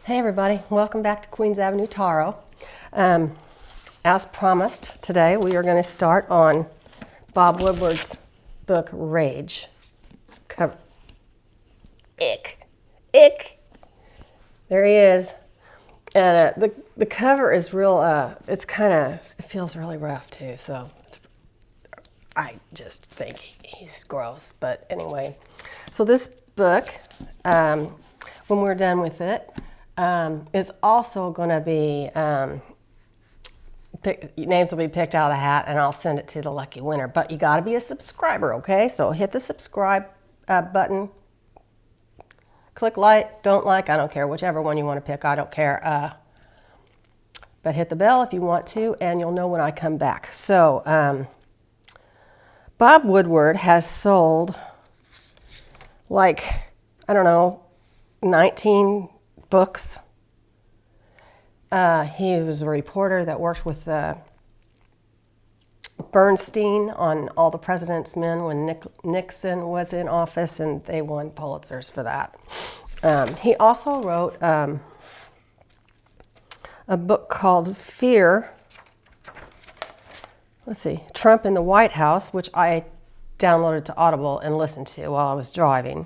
Hey everybody, welcome back to Queens Avenue Tarot. As promised, today we are going to start on Bob Woodward's book, Rage. Cover. Ick. There he is. And the cover is real, it feels really rough too, so I just think he's gross. But anyway, so this book, when we're done with it, is also going to be, names will be picked out of the hat, and I'll send it to the lucky winner. But you got to be a subscriber, okay? So hit the subscribe button. Click like, don't like, I don't care. Whichever one you want to pick, I don't care. But hit the bell if you want to, and you'll know when I come back. So Bob Woodward has sold, 19 books. He was a reporter that worked with Bernstein on All the President's Men when Nixon was in office, and they won Pulitzers for that. He also wrote a book called Fear. Let's see, Trump in the White House, which I downloaded to Audible and listened to while I was driving.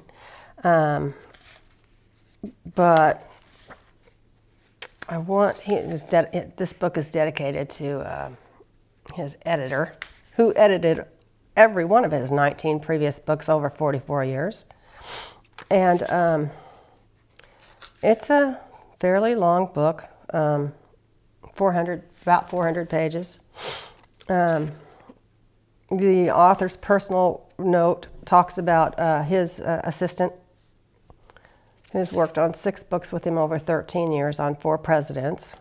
But this book is dedicated to his editor, who edited every one of his 19 previous books over 44 years. And it's a fairly long book, about 400 pages. The author's personal note talks about his assistant, who's worked on 6 books with him over 13 years on 4 presidents.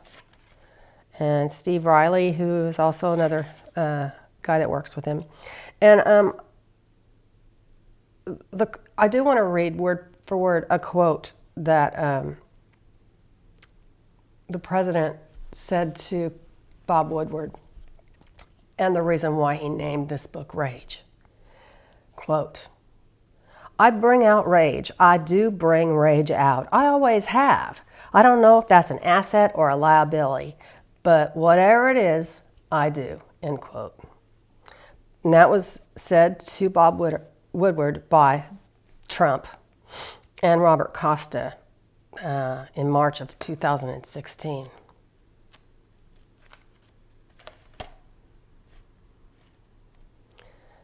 And Steve Riley, who is also another guy that works with him. And I do want to read word for word a quote that the president said to Bob Woodward, and the reason why he named this book Rage. Quote, "I bring out rage. I do bring rage out. I always have. I don't know if that's an asset or a liability, but whatever it is, I do." End quote. And that was said to Bob Woodward by Trump and Robert Costa in March of 2016.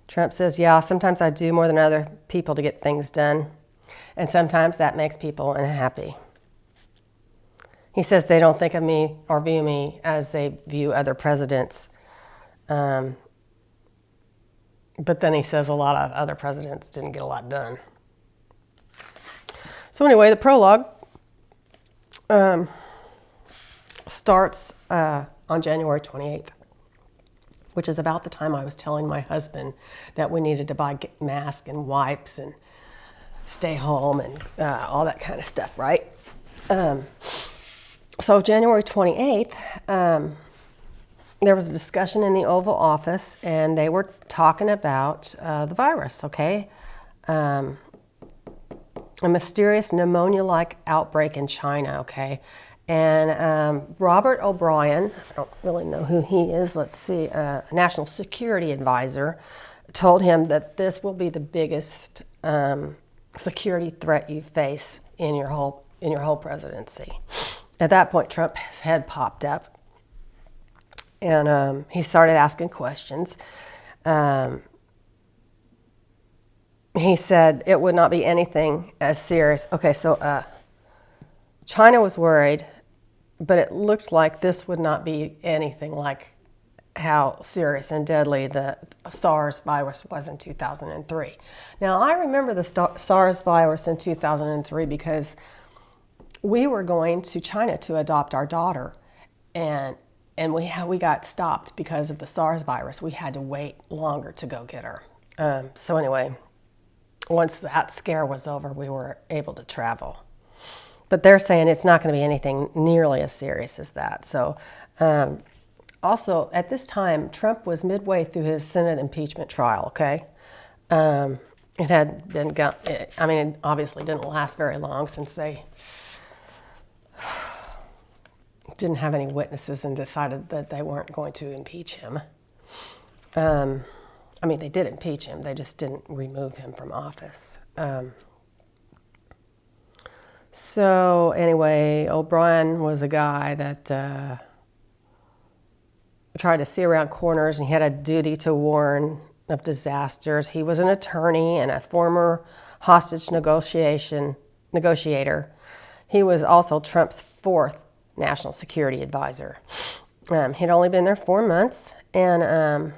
Trump says, "Yeah, sometimes I do more than other people to get things done, and sometimes that makes people unhappy." He says they don't think of me or view me as they view other presidents. But then he says a lot of other presidents didn't get a lot done. So anyway, the prologue starts on January 28th. Which is about the time I was telling my husband that we needed to buy masks and wipes and stay home and all that kind of stuff, right? So January 28th, there was a discussion in the Oval Office, and they were talking about the virus, okay? A mysterious pneumonia-like outbreak in China, okay? And Robert O'Brien, I don't really know who he is, let's see, National Security Advisor, told him that this will be the biggest security threat you face in your whole presidency. At that point, Trump's head popped up, and he started asking questions. He said it would not be anything as serious. Okay, so China was worried, but it looked like this would not be anything like how serious and deadly the SARS virus was in 2003. Now, I remember the SARS virus in 2003 because we were going to China to adopt our daughter, and we got stopped because of the SARS virus. We had to wait longer to go get her. So anyway, once that scare was over, we were able to travel. But they're saying it's not going to be anything nearly as serious as that. So also, at this time, Trump was midway through his Senate impeachment trial, okay? It had been, it obviously didn't last very long since they didn't have any witnesses and decided that they weren't going to impeach him. I mean, they did impeach him. They just didn't remove him from office. So anyway, O'Brien was a guy that tried to see around corners, and he had a duty to warn of disasters. He was an attorney and a former hostage negotiator. He was also Trump's fourth national security advisor. He'd only been there 4 months, and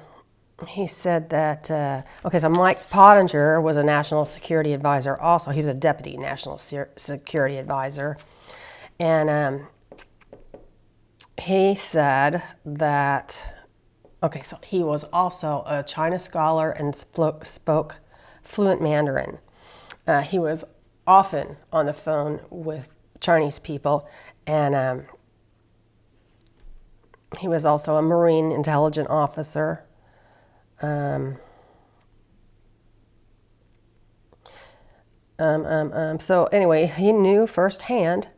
he said that, okay, so Mike Pottinger was a national security advisor also. He was a deputy national security advisor. And he said that, okay, so he was also a China scholar and spoke fluent Mandarin. He was often on the phone with Chinese people, and he was also a Marine intelligence officer. So anyway, he knew firsthand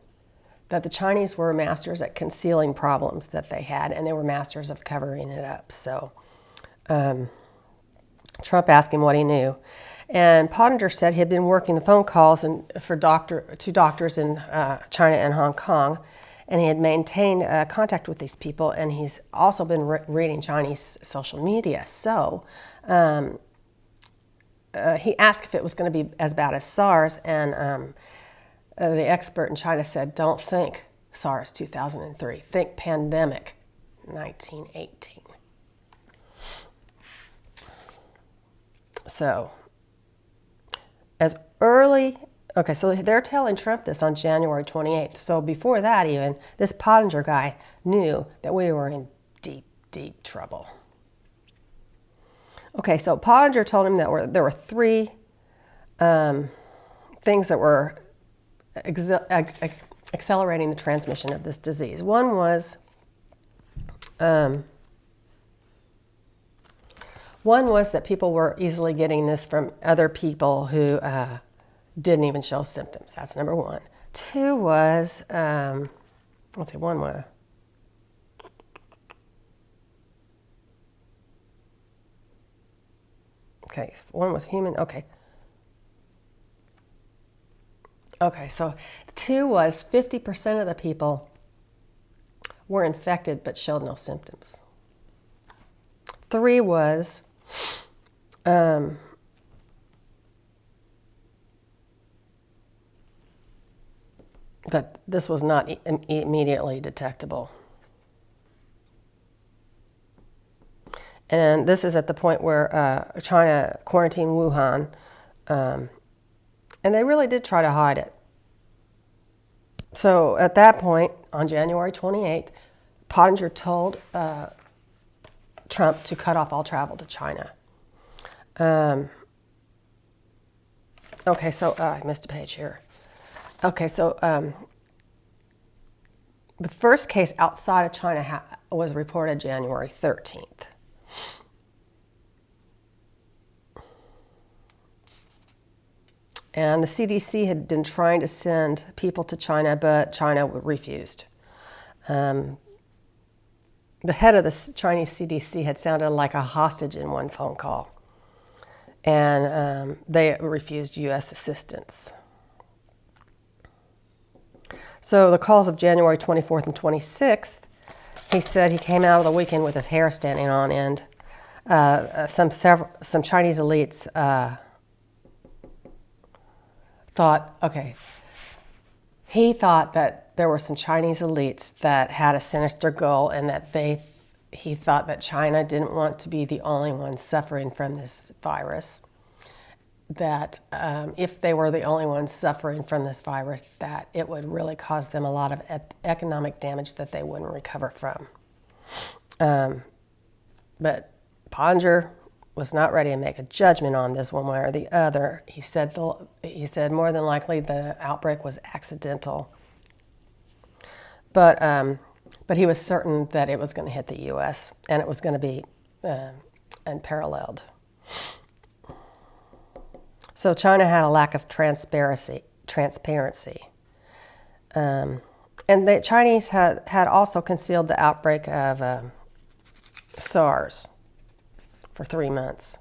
that the Chinese were masters at concealing problems that they had, and they were masters of covering it up. So Trump asked him what he knew. And Pottinger said he had been working the phone calls for two doctors in China and Hong Kong, and he had maintained contact with these people, and he's also been reading Chinese social media. So he asked if it was going to be as bad as SARS, and the expert in China said, don't think SARS 2003, think pandemic 1918. So as early, okay, so they're telling Trump this on January 28th. So before that even, this Pottinger guy knew that we were in deep, deep trouble. Okay, so Pottinger told him that there were three things that were accelerating the transmission of this disease. One was that people were easily getting this from other people who didn't even show symptoms. That's number one. Two was, let's see, one was, okay, one was human, okay. Okay, so two was 50% of the people were infected but showed no symptoms. Three was that this was not immediately detectable. And this is at the point where China quarantined Wuhan, and they really did try to hide it. So at that point, on January 28th, Pottinger told Trump to cut off all travel to China. Okay, so I missed a page here. Okay, so the first case outside of China was reported January 13th. And the CDC had been trying to send people to China, but China refused. The head of the Chinese CDC had sounded like a hostage in one phone call, and they refused U.S. assistance. So the calls of January 24th and 26th, he said he came out of the weekend with his hair standing on end. Some Chinese elites thought, okay, he thought that there were some Chinese elites that had a sinister goal, and that he thought that China didn't want to be the only one suffering from this virus. That if they were the only ones suffering from this virus, that it would really cause them a lot of economic damage that they wouldn't recover from. But Pottinger was not ready to make a judgment on this one way or the other. He said more than likely the outbreak was accidental. But he was certain that it was going to hit the U.S. and it was going to be unparalleled. So China had a lack of transparency. And And the Chinese had also concealed the outbreak of SARS for 3 months.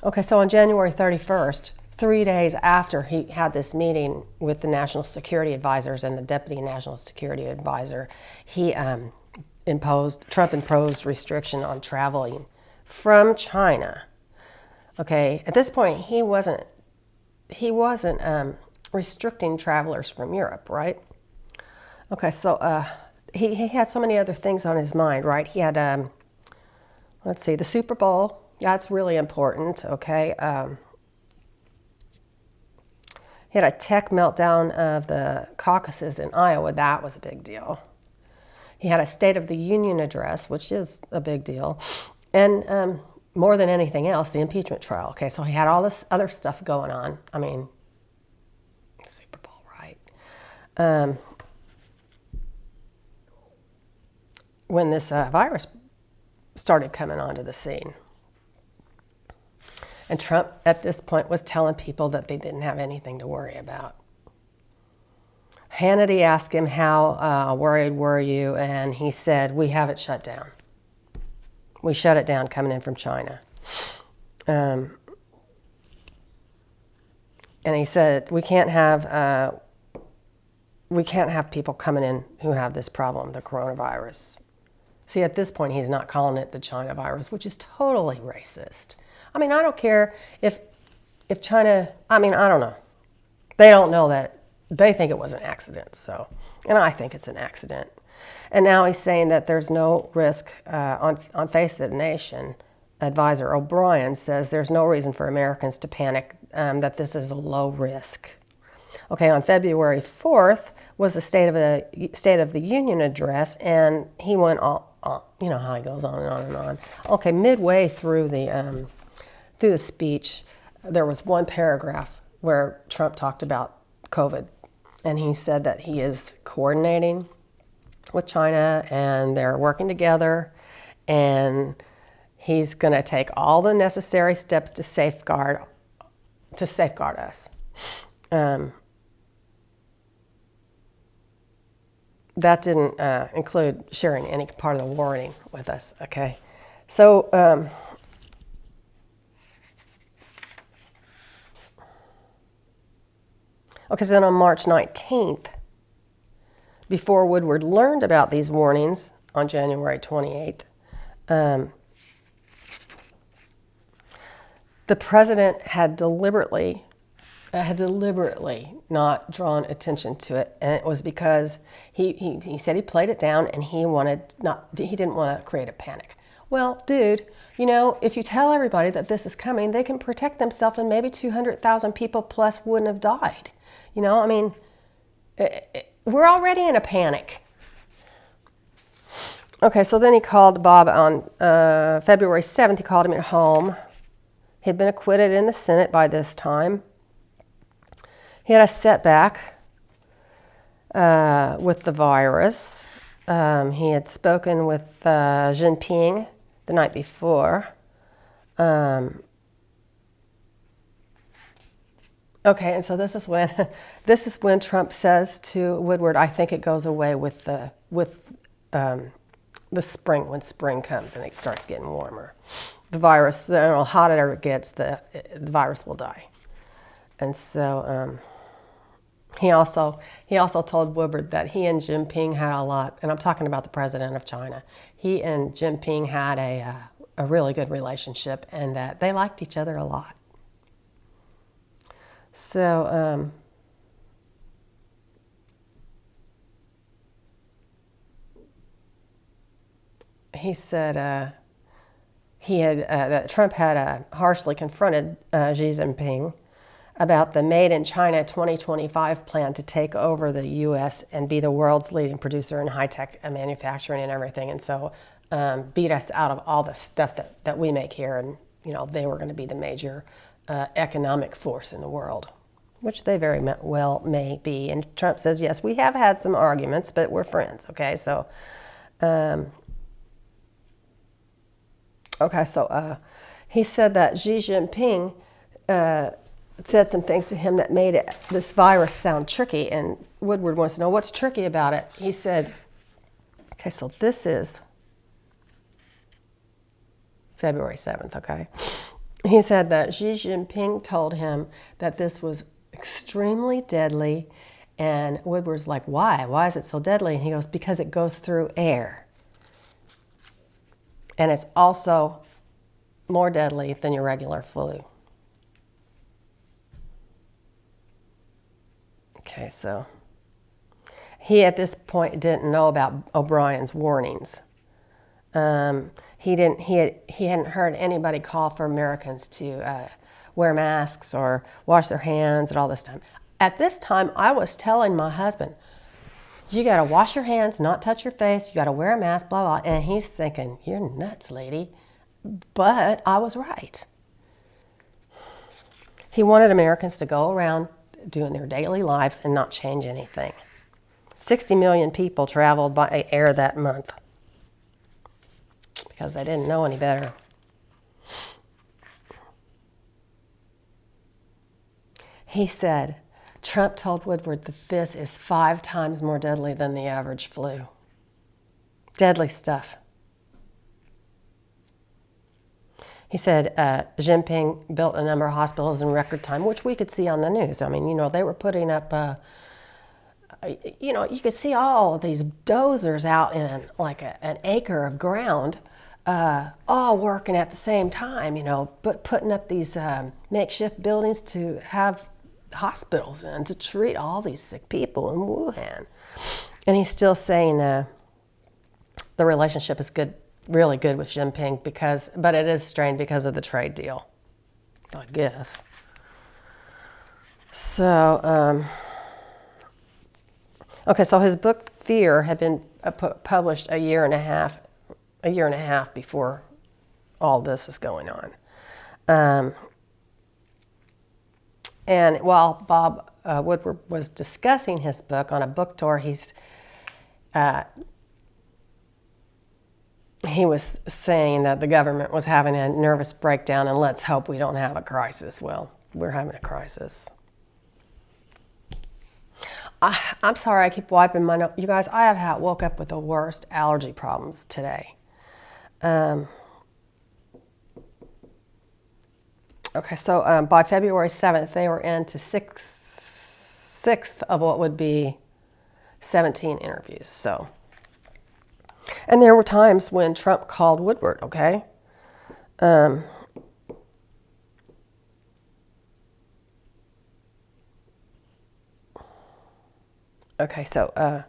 Okay, so on January 31st, 3 days after he had this meeting with the national security advisors and the deputy national security advisor, Trump imposed restriction on traveling from China. Okay, at this point he wasn't restricting travelers from Europe, right? Okay, so he had so many other things on his mind, right? He had let's see, the Super Bowl. That's really important. Okay. He had a tech meltdown of the caucuses in Iowa. That was a big deal. He had a State of the Union address, which is a big deal. And more than anything else, the impeachment trial. Okay, so he had all this other stuff going on. I mean, Super Bowl, right? When this virus started coming onto the scene. And Trump, at this point, was telling people that they didn't have anything to worry about. Hannity asked him, how worried were you? And he said, we have it shut down. We shut it down coming in from China. And he said, we can't have people coming in who have this problem, the coronavirus. See, at this point, he's not calling it the China virus, which is totally racist. I mean, I don't care if China, I mean, I don't know. They don't know that. They think it was an accident, so, and I think it's an accident. And now he's saying that there's no risk on Face of the Nation. Advisor O'Brien says there's no reason for Americans to panic, that this is a low risk. Okay, on February 4th was the State of the Union address, and he went you know how he goes on and on and on. Okay, midway through the speech, there was one paragraph where Trump talked about COVID, and he said that he is coordinating with China and they're working together, and he's going to take all the necessary steps to safeguard us. That didn't include sharing any part of the warning with us, okay? So, okay, so then on March 19th, before Woodward learned about these warnings on January 28th, the president had deliberately not drawn attention to it, and it was because he said he played it down and he didn't want to create a panic. Well, dude, you know, if you tell everybody that this is coming, they can protect themselves, and maybe 200,000 people plus wouldn't have died. You know, I mean, we're already in a panic. Okay, so then he called Bob on February 7th. He called him at home. He'd been acquitted in the Senate by this time. He had a setback with the virus. He had spoken with Jinping the night before. Okay, and so this is when Trump says to Woodward, "I think it goes away with the spring, when spring comes and it starts getting warmer. The virus, the hotter it gets, the virus will die." And so he also told Woodward that he and Jinping had a lot, and I'm talking about the president of China. He and Jinping had a really good relationship, and that they liked each other a lot. So he said that Trump had harshly confronted Xi Jinping about the Made in China 2025 plan to take over the U.S. and be the world's leading producer in high-tech manufacturing and everything, and so beat us out of all the stuff that we make here, and you know they were going to be the major economic force in the world, which they very well may be. And Trump says, yes, we have had some arguments, but we're friends, okay? So, he said that Xi Jinping said some things to him that made this virus sound tricky, and Woodward wants to know what's tricky about it. He said, okay, so this is February 7th, okay? He said that Xi Jinping told him that this was extremely deadly, and Woodward's like, why? Why is it so deadly? And he goes, because it goes through air. And it's also more deadly than your regular flu. Okay, so he at this point didn't know about O'Brien's warnings. He hadn't heard anybody call for Americans to wear masks or wash their hands at all this time. At this time, I was telling my husband, you got to wash your hands, not touch your face, you got to wear a mask, blah, blah. And he's thinking, you're nuts, lady. But I was right. He wanted Americans to go around doing their daily lives and not change anything. 60 million people traveled by air that month because they didn't know any better. He said, Trump told Woodward that this is 5 times more deadly than the average flu. Deadly stuff. He said Jinping built a number of hospitals in record time, which we could see on the news. I mean, they were putting up, you could see all of these dozers out in like an acre of ground, all working at the same time, but putting up these makeshift buildings to have hospitals in to treat all these sick people in Wuhan. And he's still saying the relationship is good, really good with Jinping, but it is strained because of the trade deal, I guess. So, okay, so his book Fear had been published a year and a half before all this is going on. And while Bob Woodward was discussing his book on a book tour, he was saying that the government was having a nervous breakdown, and let's hope we don't have a crisis. Well, we're having a crisis. I'm sorry, I keep wiping my nose. You guys, I have woke up with the worst allergy problems today. Okay, so by February 7th, they were into sixth of what would be 17 interviews. So, and there were times when Trump called Woodward, okay? Okay, so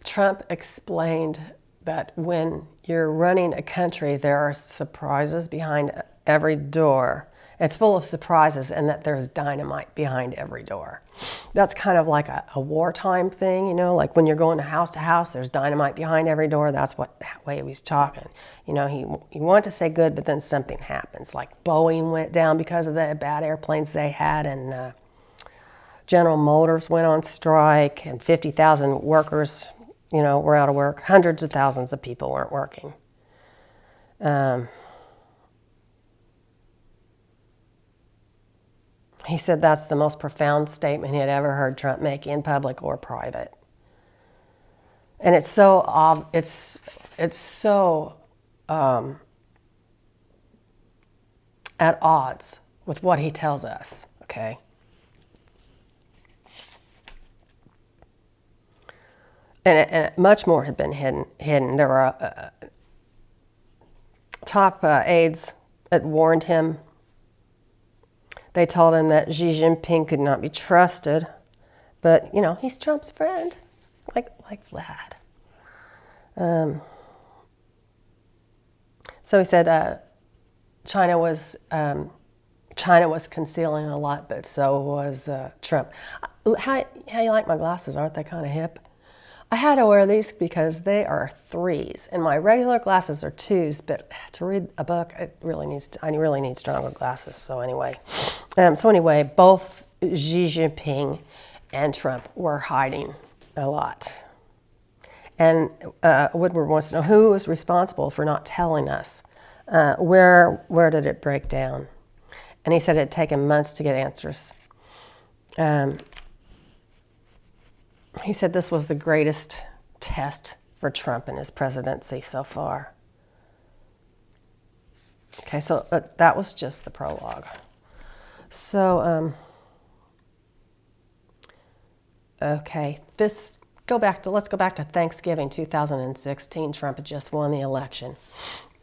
Trump explained that when you're running a country, there are surprises behind every door. It's full of surprises, and that there's dynamite behind every door. That's kind of like a wartime thing, like when you're going to house, there's dynamite behind every door. That's that way he was talking. He wanted to say good, but then something happens. Like Boeing went down because of the bad airplanes they had, and General Motors went on strike, and 50,000 workers were out of work. Hundreds of thousands of people weren't working. He said that's the most profound statement he had ever heard Trump make in public or private. And it's so at odds with what he tells us, okay? And much more had been hidden. There were top aides that warned him. They told him that Xi Jinping could not be trusted, but he's Trump's friend, like Vlad. So he said China was concealing a lot, but so was Trump. How you like my glasses? Aren't they kind of hip? I had to wear these because they are 3s, and my regular glasses are 2s. But to read a book, I really need stronger glasses. So anyway, both Xi Jinping and Trump were hiding a lot. And Woodward wants to know who was responsible for not telling us. Where did it break down? And he said it had taken months to get answers. He said this was the greatest test for Trump in his presidency so far. Okay, so that was just the prologue. So, okay, let's go back to Thanksgiving 2016. Trump had just won the election.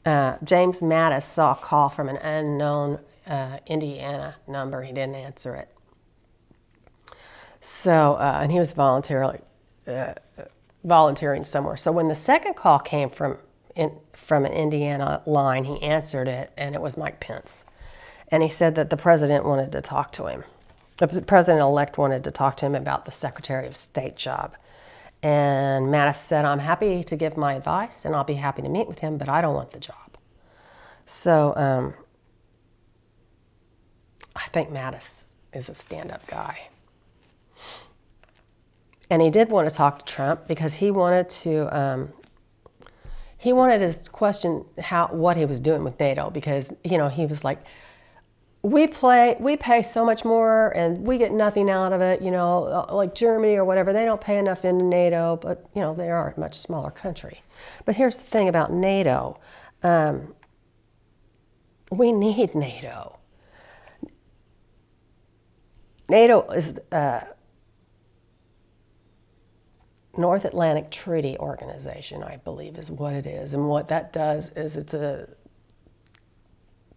James Mattis saw a call from an unknown Indiana number. He didn't answer it. So, and he was volunteering somewhere. So when the second call came from an Indiana line, he answered it, and it was Mike Pence. And he said that the president wanted to talk to him. The president-elect wanted to talk to him about the Secretary of State job. And Mattis said, I'm happy to give my advice, and I'll be happy to meet with him, but I don't want the job. So I think Mattis is a stand-up guy. And he did want to talk to Trump because he wanted to question what he was doing with NATO, because he was like, we pay so much more and we get nothing out of it, like Germany or whatever, they don't pay enough into NATO, but they are a much smaller country. But here's the thing about NATO. We need NATO. NATO is North Atlantic Treaty Organization, I believe, is what it is. And what that does is it's a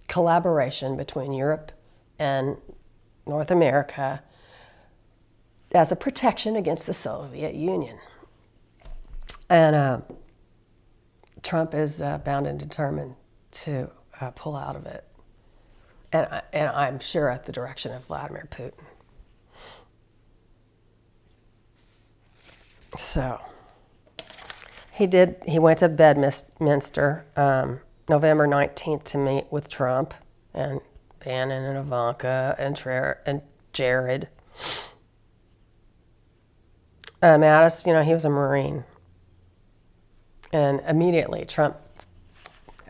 collaboration between Europe and North America as a protection against the Soviet Union. And Trump is bound and determined to pull out of it. And I'm sure at the direction of Vladimir Putin. So he went to Bedminster November 19th to meet with Trump and Bannon and Ivanka and Jared. Mattis, he was a Marine. And immediately Trump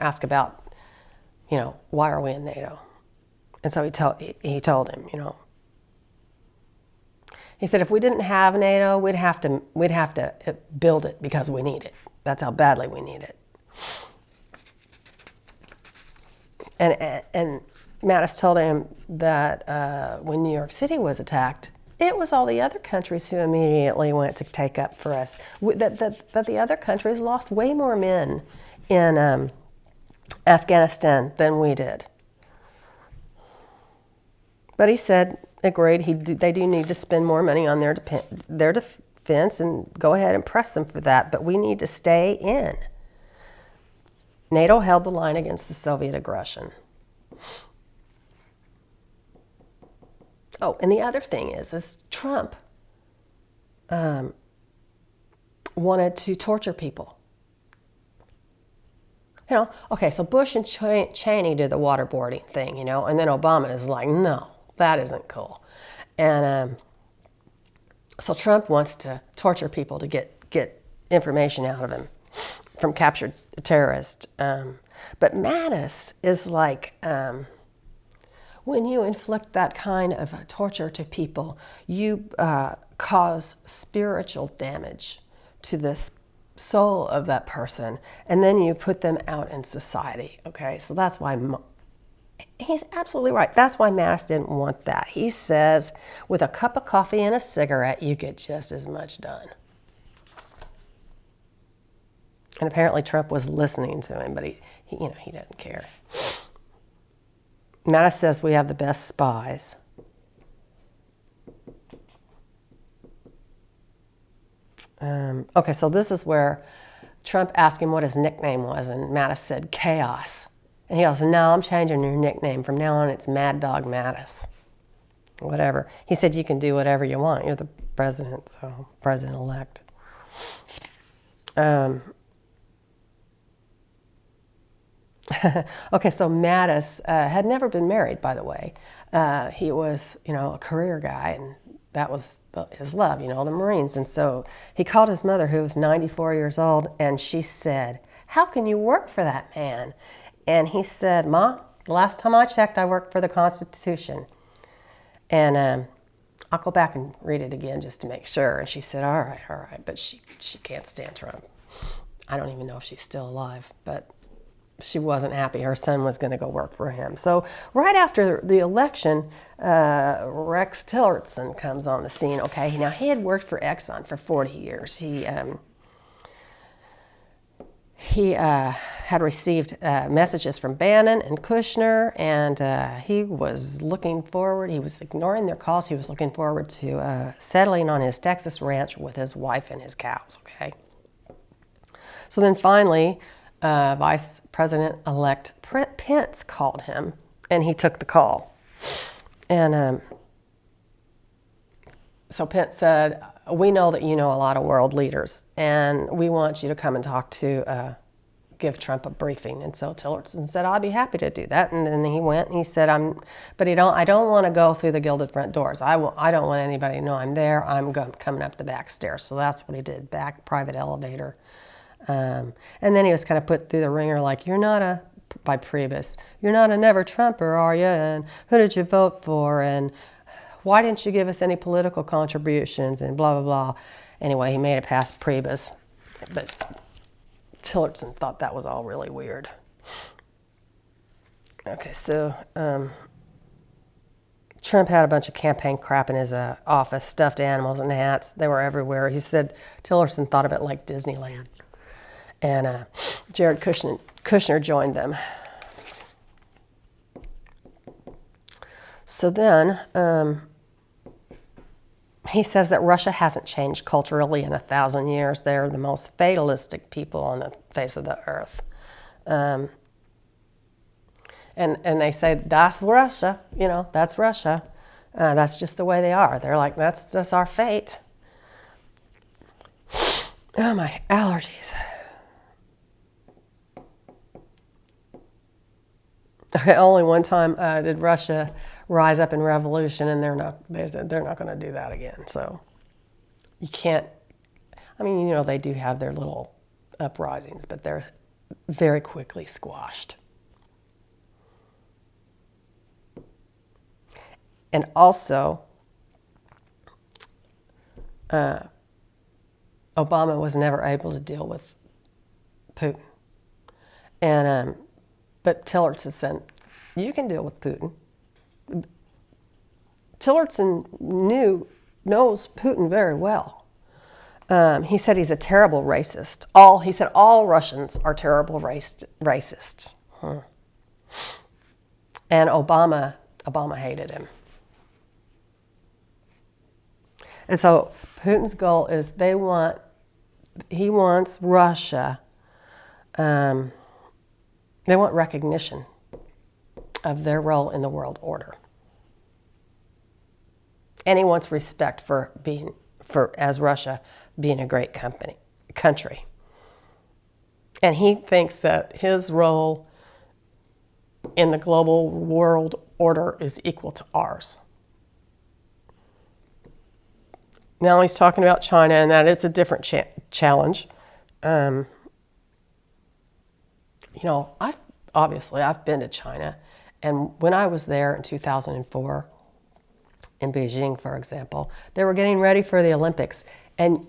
asked about, why are we in NATO? And so he told him, he said, if we didn't have NATO, we'd have to build it because we need it. That's how badly we need it. And Mattis told him that when New York City was attacked, it was all the other countries who immediately went to take up for us. That the other countries lost way more men in Afghanistan than we did. But he said, agreed, they do need to spend more money on their defense and go ahead and press them for that, but we need to stay in. NATO held the line against the Soviet aggression. Oh, and the other thing is Trump wanted to torture people. Okay, so Bush and Cheney did the waterboarding thing, and then Obama is like, no, that isn't cool. And so Trump wants to torture people to get information out of him from captured terrorists. But Mattis is like, when you inflict that kind of torture to people, you cause spiritual damage to this soul of that person, and then you put them out in society. Okay, so that's why he's absolutely right. That's why Mattis didn't want that. He says, with a cup of coffee and a cigarette, you get just as much done. And apparently Trump was listening to him, but he doesn't care. Mattis says we have the best spies. Okay, so this is where Trump asked him what his nickname was, and Mattis said Chaos. And he goes, no, I'm changing your nickname. From now on, it's Mad Dog Mattis. Whatever. He said, you can do whatever you want. You're the president, so president-elect. Okay, so Mattis had never been married, by the way. He was, a career guy, and that was his love, the Marines. And so he called his mother, who was 94 years old, and she said, how can you work for that man? And he said, Ma, The last time I checked, I worked for the Constitution. And I'll go back and read it again just to make sure. And she said, all right. But she can't stand Trump. I don't even know if she's still alive, but she wasn't happy. Her son was going to go work for him. So right after the election, Rex Tillerson comes on the scene. Okay, now he had worked for Exxon for 40 years. He had received messages from Bannon and Kushner, and he was looking forward. He was ignoring their calls. He was looking forward to settling on his Texas ranch with his wife and his cows. Okay. So then finally, Vice President-elect Pence called him, and he took the call. And so Pence said, we know that you know a lot of world leaders, and we want you to come and talk to, give Trump a briefing. And so Tillerson said, I'll be happy to do that. And then he went and he said, I don't want to go through the gilded front doors. I don't want anybody to know I'm there. I'm coming up the back stairs. So that's what he did, back private elevator. And then he was kind of put through the ringer like, by Priebus, you're not a never Trumper, are you? And who did you vote for? And why didn't you give us any political contributions? And blah, blah, blah. Anyway, he made it past Priebus. But Tillerson thought that was all really weird. Okay, so Trump had a bunch of campaign crap in his office, stuffed animals and hats. They were everywhere. He said Tillerson thought of it like Disneyland. And Jared Kushner joined them. So then he says that Russia hasn't changed culturally in 1,000 years. They're the most fatalistic people on the face of the earth. And they say, that's Russia, that's Russia. That's just the way they are. They're like, that's our fate. Oh, my allergies. Okay, only one time did Russia rise up in revolution, and they're not going to do that again. So you can't. I mean, they do have their little uprisings, but they're very quickly squashed. And also, Obama was never able to deal with Putin, and but Tillerson said, you can deal with Putin. Tillerson knows Putin very well. He said he's a terrible racist. He said all Russians are terrible racist. And Obama hated him. And so Putin's goal is he wants Russia. They want recognition of their role in the world order. And he wants respect as Russia being a great country. And he thinks that his role in the global world order is equal to ours. Now he's talking about China, and that it's a different challenge. I've been to China, and when I was there in 2004, in Beijing, for example, they were getting ready for the Olympics, and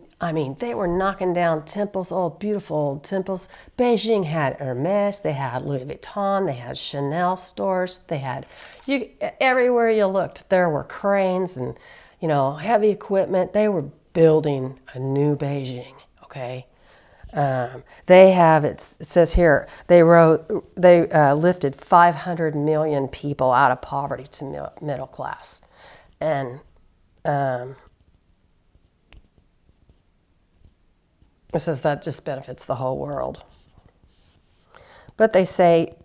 they were knocking down temples, beautiful old temples. Beijing had Hermes, they had Louis Vuitton, they had Chanel stores, they had, everywhere you looked, there were cranes and, heavy equipment. They were building a new Beijing, okay? They have, it says here, they lifted 500 million people out of poverty to middle class. And it says that just benefits the whole world. But they say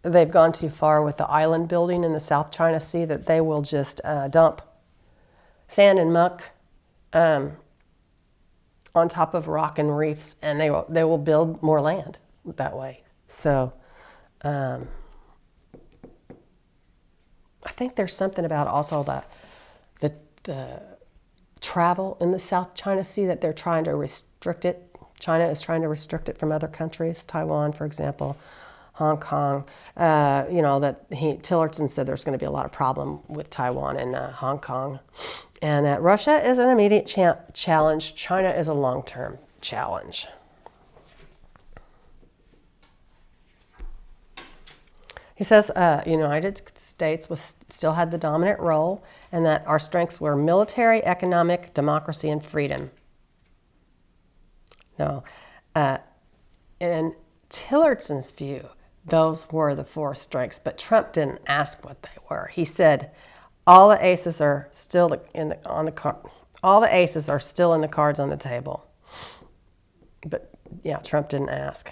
they've gone too far with the island building in the South China Sea, that they will just dump sand and muck on top of rock and reefs, and they will build more land that way. So I think there's something about also the travel in the South China Sea that they're trying to restrict it. China is trying to restrict it from other countries, Taiwan, for example, Hong Kong. That Tillerson said there's going to be a lot of problem with Taiwan and Hong Kong, and that Russia is an immediate challenge. China is a long-term challenge. He says United States still had the dominant role, and that our strengths were military, economic, democracy, and freedom. No. In Tillerson's view, those were the 4 strengths, but Trump didn't ask what they were. He said, all the aces are still on the card. All the aces are still in the cards on the table. But yeah, Trump didn't ask.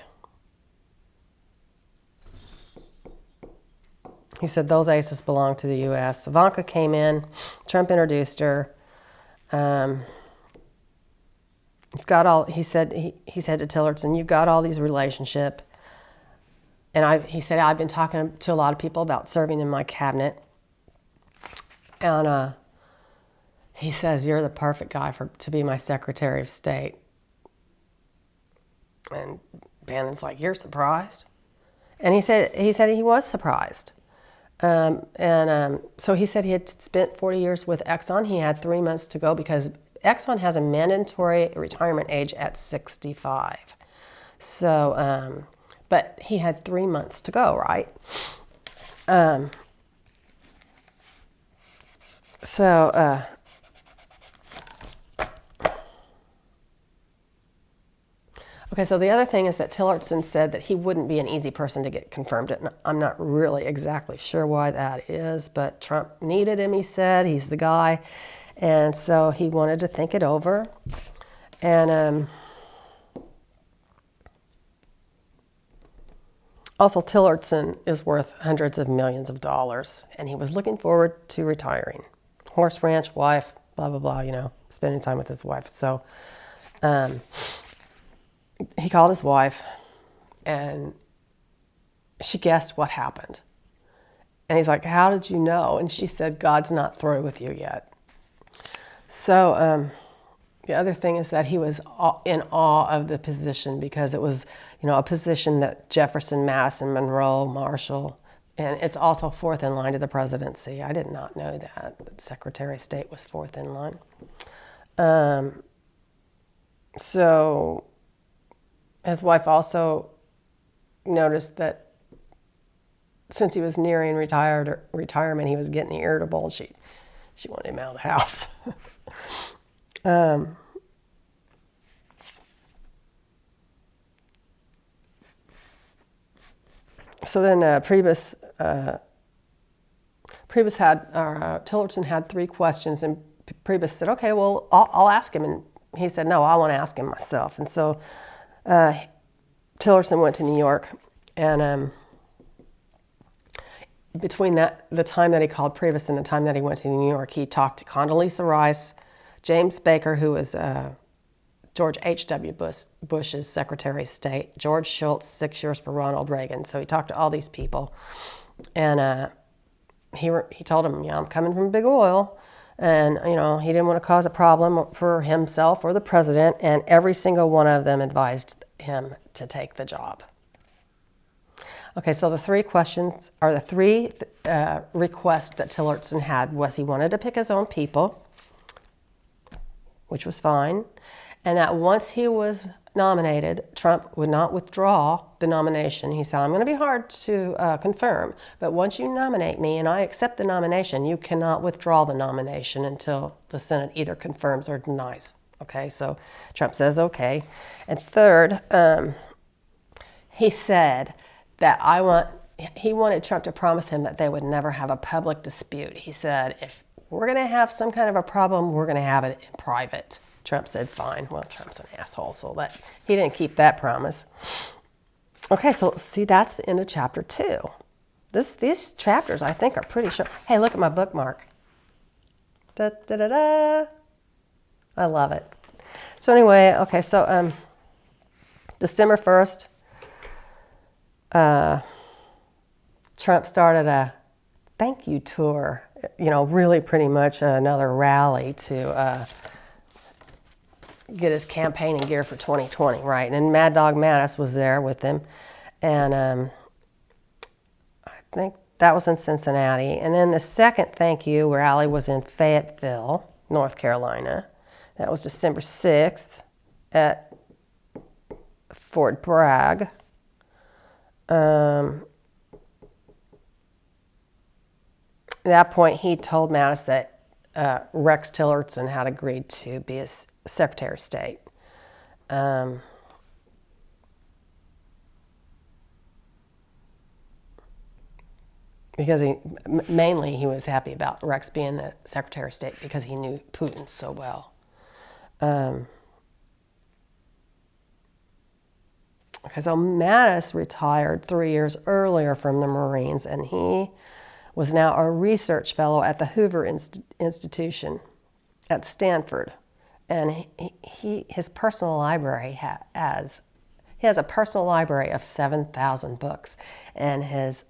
He said those aces belong to the U.S. Ivanka came in. Trump introduced her. You've got all. He said to Tillerson, "You've got all these relationships." And he said, "I've been talking to a lot of people about serving in my cabinet." And he says, "You're the perfect guy to be my Secretary of State." And Bannon's like, "You're surprised?" And he said he was surprised. So he said he had spent 40 years with Exxon. He had 3 months to go because Exxon has a mandatory retirement age at 65. So, but he had 3 months to go, right? Okay, so the other thing is that Tillerson said that he wouldn't be an easy person to get confirmed. And I'm not really exactly sure why that is, but Trump needed him, he said. He's the guy. And so he wanted to think it over. And also, Tillerson is worth hundreds of millions of dollars, and he was looking forward to retiring. Horse ranch, wife, blah, blah, blah, spending time with his wife. So he called his wife, and she guessed what happened. And he's like, "How did you know?" And she said, "God's not through with you yet." So the other thing is that he was in awe of the position because it was, a position that Jefferson, Madison, Monroe, Marshall, and it's also 4th in line to the presidency. I did not know that Secretary of State was 4th in line. So his wife also noticed that since he was nearing retirement, he was getting irritable. She wanted him out of the house. So then Tillerson had 3 questions, and Priebus said, "Okay, well, I'll ask him." And he said, "No, I want to ask him myself." And so Tillerson went to New York, and between the time that he called Priebus and the time that he went to New York, he talked to Condoleezza Rice, James Baker, who was George H.W. Bush's Secretary of State, George Shultz, 6 years for Ronald Reagan. So he talked to all these people, and he told them, "I'm coming from Big Oil," and he didn't want to cause a problem for himself or the president. And every single one of them advised him to take the job. Okay, so the 3 questions are the 3 requests that Tillerson had was he wanted to pick his own people, which was fine, and that once he was nominated, Trump would not withdraw the nomination. He said, "I'm going to be hard to confirm, but once you nominate me and I accept the nomination, you cannot withdraw the nomination until the Senate either confirms or denies." Okay, so Trump says, okay. And third, he said that he wanted Trump to promise him that they would never have a public dispute. He said, "If we're going to have some kind of a problem, we're going to have it in private." Trump said, "Fine." Well, Trump's an asshole, so he didn't keep that promise. Okay, so see, that's the end of chapter 2. These chapters, I think, are pretty short. Hey, look at my bookmark. Da, da, da, da. I love it. So anyway, okay, so December 1st, Trump started a thank you tour, really pretty much another rally to get his campaigning gear for 2020, right? And Mad Dog Mattis was there with him. And think that was in Cincinnati. And then the second thank you rally was in Fayetteville, North Carolina. That was December 6th at Fort Bragg. At that point, he told Mattis that Rex Tillerson had agreed to be his Secretary of State. Because mainly he was happy about Rex being the Secretary of State because he knew Putin so well. Okay, so Mattis retired 3 years earlier from the Marines, and he was now a research fellow at the Hoover Institution at Stanford. And his personal library he has a personal library of 7,000 books, and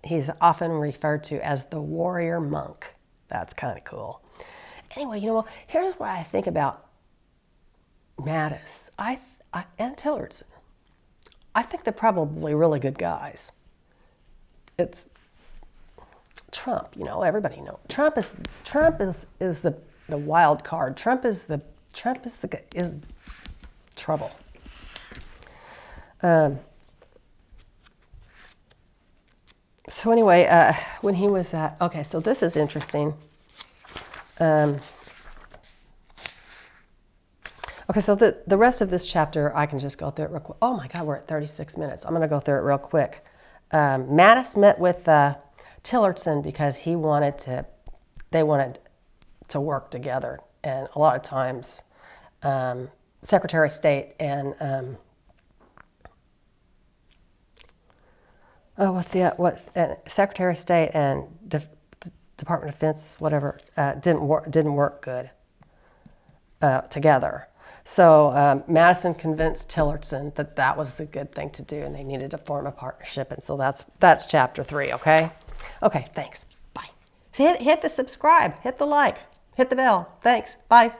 he's often referred to as the warrior monk. That's kind of cool. Anyway, here's what I think about Mattis and Tillerson. I think they're probably really good guys. It's Trump, everybody knows. Trump is the wild card. Trump is trouble. So anyway, when he was okay, so this is interesting. Okay, so the rest of this chapter, I can just go through it real quick. Oh my God, we're at 36 minutes. I'm going to go through it real quick. Mattis met with Tillerson because they wanted to work together. And a lot of times, Secretary of State and Secretary of State and Department of Defense, whatever, didn't work good together. So Madison convinced Tillerson that was the good thing to do, and they needed to form a partnership. And so that's chapter 3. Okay. Okay. Thanks. Bye. So hit the subscribe, hit the like, hit the bell. Thanks. Bye.